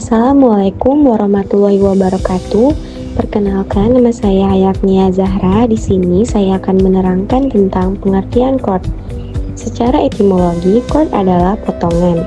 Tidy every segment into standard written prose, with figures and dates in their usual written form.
Assalamualaikum warahmatullahi wabarakatuh. Perkenalkan, nama saya Hayatnia Zahra. Di sini saya akan menerangkan tentang pengertian chord. Secara etimologi, chord adalah potongan.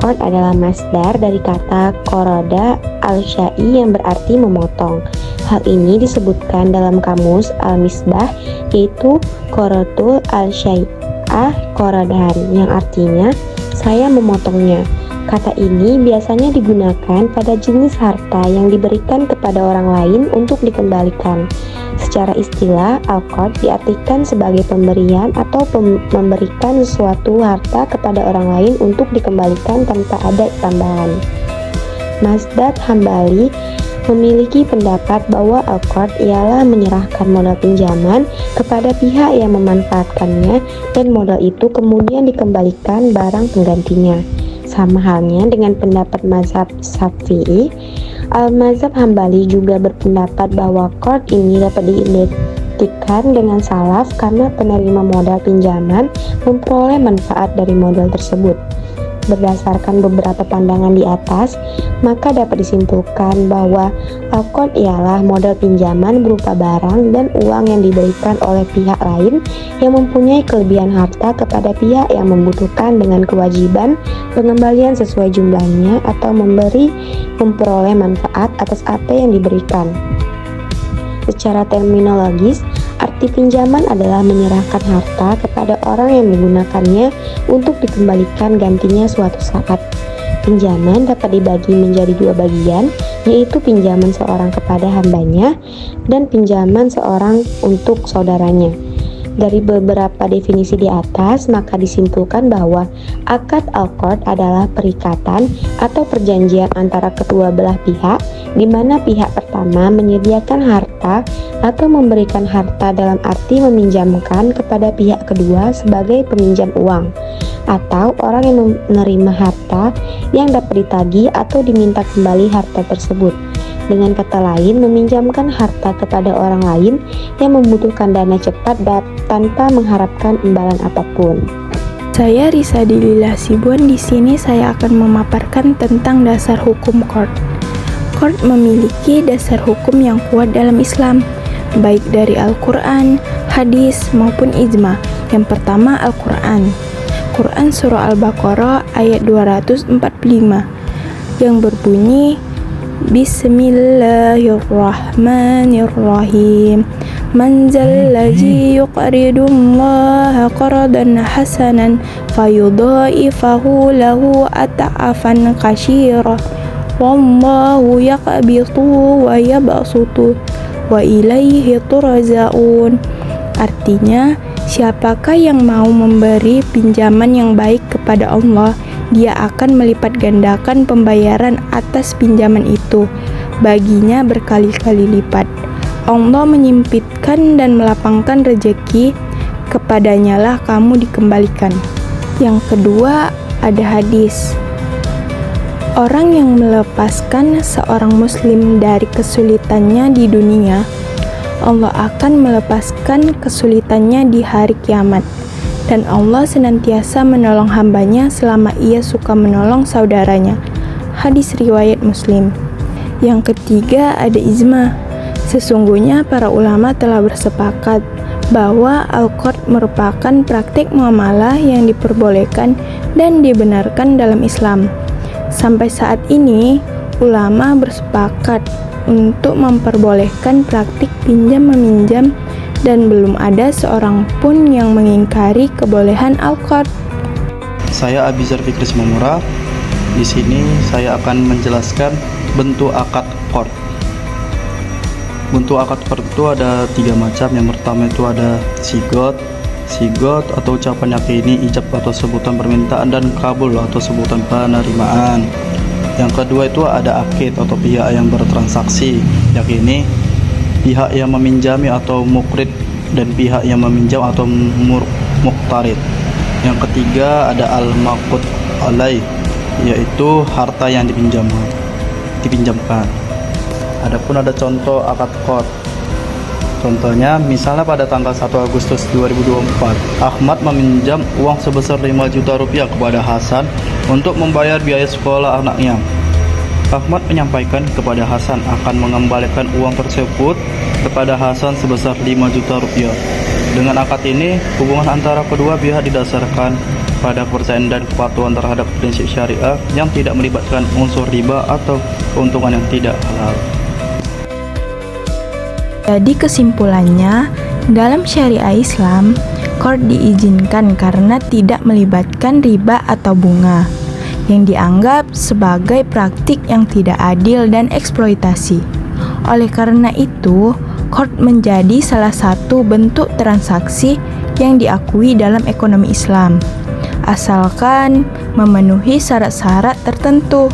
Chord adalah masdar dari kata qoroda al-syai yang berarti memotong. Hal ini disebutkan dalam kamus Al-Misbah, yaitu qorotul al-syai'ah qorodan, yang artinya saya memotongnya. Kata ini biasanya digunakan pada jenis harta yang diberikan kepada orang lain untuk dikembalikan. Secara istilah, al-qard diartikan sebagai pemberian atau memberikan sesuatu harta kepada orang lain untuk dikembalikan tanpa ada tambahan. Mazhab Hambali memiliki pendapat bahwa al-qard ialah menyerahkan modal pinjaman kepada pihak yang memanfaatkannya dan modal itu kemudian dikembalikan barang penggantinya. Sama halnya dengan pendapat mazhab Syafi'i, Al-Mazhab Hambali juga berpendapat bahwa chord ini dapat diidentikan dengan salaf karena penerima modal pinjaman memperoleh manfaat dari modal tersebut. Berdasarkan beberapa pandangan di atas, maka dapat disimpulkan bahwa al-qard ialah modal pinjaman berupa barang dan uang yang diberikan oleh pihak lain yang mempunyai kelebihan harta kepada pihak yang membutuhkan dengan kewajiban pengembalian sesuai jumlahnya atau memperoleh manfaat atas apa yang diberikan. Secara terminologis, arti pinjaman adalah menyerahkan harta kepada orang yang menggunakannya untuk dikembalikan gantinya suatu saat. Pinjaman dapat dibagi menjadi dua bagian, yaitu pinjaman seorang kepada hambanya dan pinjaman seorang untuk saudaranya. Dari beberapa definisi di atas, maka disimpulkan bahwa akad al-qard adalah perikatan atau perjanjian antara kedua belah pihak, di mana pihak pertama menyediakan harta atau memberikan harta dalam arti meminjamkan kepada pihak kedua sebagai peminjam uang, atau orang yang menerima harta yang dapat ditagih atau diminta kembali harta tersebut. Dengan kata lain, meminjamkan harta kepada orang lain yang membutuhkan dana cepat tanpa mengharapkan imbalan apapun. Saya Risa Dilila Sibuan. Di sini saya akan memaparkan tentang dasar hukum chord. Chord memiliki dasar hukum yang kuat dalam Islam, baik dari Al-Quran, hadis, maupun ijma. Yang pertama, Al-Quran. Quran Surah Al-Baqarah ayat 245 yang berbunyi, Bismillahirrahmanirrahim. Man zallazi yuqridullaha qardan hasanan fayudha'ifahu lahu at'afan katsira. Wallahu yaqbitu wa yabsutu wa ilaihi turja'un. Artinya, siapakah yang mau memberi pinjaman yang baik kepada Allah, Dia akan melipat gandakan pembayaran atas pinjaman itu baginya berkali-kali lipat. Allah menyempitkan dan melapangkan rezeki, kepadanya lah kamu dikembalikan. Yang kedua, ada hadis. Orang yang melepaskan seorang muslim dari kesulitannya di dunia, Allah akan melepaskan kesulitannya di hari kiamat. Dan Allah senantiasa menolong hambanya selama ia suka menolong saudaranya. Hadis riwayat Muslim. Yang ketiga, ada ijma. Sesungguhnya para ulama telah bersepakat bahwa al-qard merupakan praktik muamalah yang diperbolehkan dan dibenarkan dalam Islam. Sampai saat ini, ulama bersepakat untuk memperbolehkan praktik pinjam-meminjam dan belum ada seorang pun yang mengingkari kebolehan al-qard. Saya Abizar Fikri Semamura. Di sini saya akan menjelaskan bentuk akad qard. Bentuk akad qard itu ada 3 macam. Yang pertama itu ada sigot atau ucapan yakini, ijab atau sebutan permintaan, dan kabul atau sebutan penerimaan. Yang kedua itu ada akid atau pihak yang bertransaksi, yakini pihak yang meminjami atau mukrid dan pihak yang meminjam atau muqtarid. Yang ketiga ada al-maqud alaih, yaitu harta yang dipinjamkan. Adapun ada contoh akad qard. Contohnya, misalnya pada tanggal 1 Agustus 2024, Ahmad meminjam uang sebesar 5 juta rupiah kepada Hasan untuk membayar biaya sekolah anaknya. Ahmad menyampaikan kepada Hasan akan mengembalikan uang tersebut kepada Hasan sebesar 5 juta rupiah. Dengan akad ini, hubungan antara kedua pihak didasarkan pada kepercayaan dan kepatuhan terhadap prinsip syariah yang tidak melibatkan unsur riba atau keuntungan yang tidak halal. Jadi kesimpulannya, dalam syariah Islam, qard diizinkan karena tidak melibatkan riba atau bunga, yang dianggap sebagai praktik yang tidak adil dan eksploitasi. Oleh karena itu, qard menjadi salah satu bentuk transaksi yang diakui dalam ekonomi Islam, asalkan memenuhi syarat-syarat tertentu.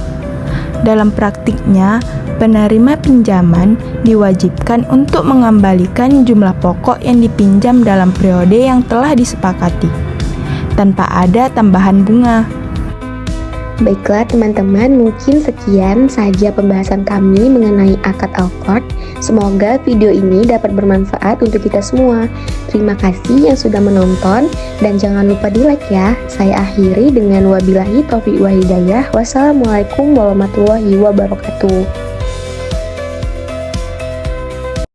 Dalam praktiknya, penerima pinjaman diwajibkan untuk mengembalikan jumlah pokok yang dipinjam dalam periode yang telah disepakati, tanpa ada tambahan bunga. Baiklah teman-teman, mungkin sekian saja pembahasan kami mengenai akad al-qard. Semoga video ini dapat bermanfaat untuk kita semua. Terima kasih yang sudah menonton dan jangan lupa di like ya. Saya akhiri dengan wabillahi taufiq wa hidayah. Wassalamualaikum warahmatullahi wabarakatuh.